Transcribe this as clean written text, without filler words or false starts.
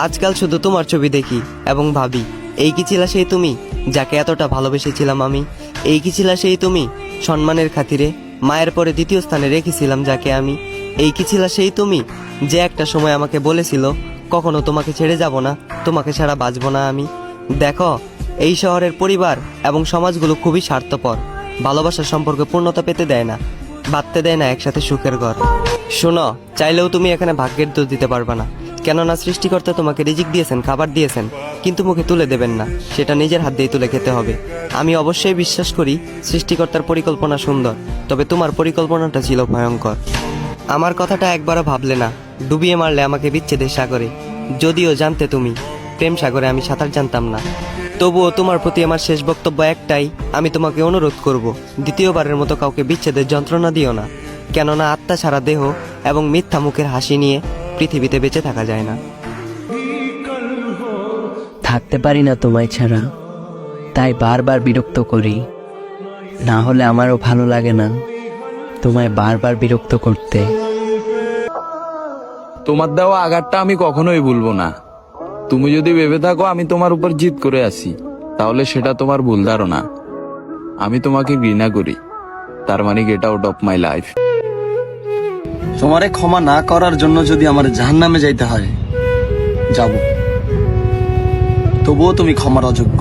আজকাল শুধু তোমার ছবি দেখি এবং ভাবি, এই কি ছিলা সেই তুমি যাকে এতটা ভালোবেসেছিলাম আমি? এই কি ছিলা সেই তুমি সম্মানের খাতিরে মায়ের পরে দ্বিতীয় স্থানে রেখেছিলাম যাকে আমি? এই কি ছিলা সেই তুমি যে একটা সময় আমাকে বলেছিল কখনো তোমাকে ছেড়ে যাব না, তোমাকে ছাড়া বাঁচব না আমি? দেখো, এই শহরের পরিবার এবং সমাজগুলো খুবই স্বার্থপর। ভালোবাসার সম্পর্কে পূর্ণতা পেতে দেয় না, বাঁধতে দেয় না একসাথে সুখের ঘর। শোনো, চাইলেও তুমি এখানে ভাগ্যের দোষ দিতে পারবে না, কেননা সৃষ্টিকর্তা তোমাকে রিজিক দিয়েছেন, খাবার দিয়েছেন, কিন্তু মুখে তুলে দেবেন না, সেটা নিজের হাত দিয়ে তুলে খেতে হবে। আমি অবশ্যই বিশ্বাস করি সৃষ্টিকর্তার পরিকল্পনা সুন্দর, তবে তোমার পরিকল্পনাটা ছিল ভয়ঙ্কর। আমার কথাটা একবারও ভাবলে না, ডুবিয়ে মারলে আমাকে বিচ্ছেদের সাগরে। যদিও জানতে তুমি প্রেম সাগরে আমি সাঁতার জানতাম না, তবুও তোমার প্রতি আমার শেষ বক্তব্য একটাই, আমি তোমাকে অনুরোধ করব, দ্বিতীয়বারের মতো কাউকে বিচ্ছেদের যন্ত্রণা দিও না, কেননা আত্মা ছাড়া দেহ এবং মিথ্যা মুখের হাসি নিয়ে পৃথিবীতে বেঁচে থাকা যায় না। থাকতে পারি না তোমায় ছাড়া, তাই বারবার বিরক্ত করি। না হলে আমারও ভালো লাগে না তোমায় বারবার বিরক্ত করতে। তোমার দেওয়া আঘাতটা আমি কখনোই ভুলবো না। তুমি যদি ভেবে থাকো আমি তোমার উপর জিদ করে আসি, তাহলে সেটা তোমার ভুল ধারণা। আমি তোমাকে ঘৃণা করি, তার মানে get out of my life. তোমারে ক্ষমা না করার জন্য যদি আমার জাহান্নামে যাইতে হয় যাব, তবুও তুমি ক্ষমার অযোগ্য।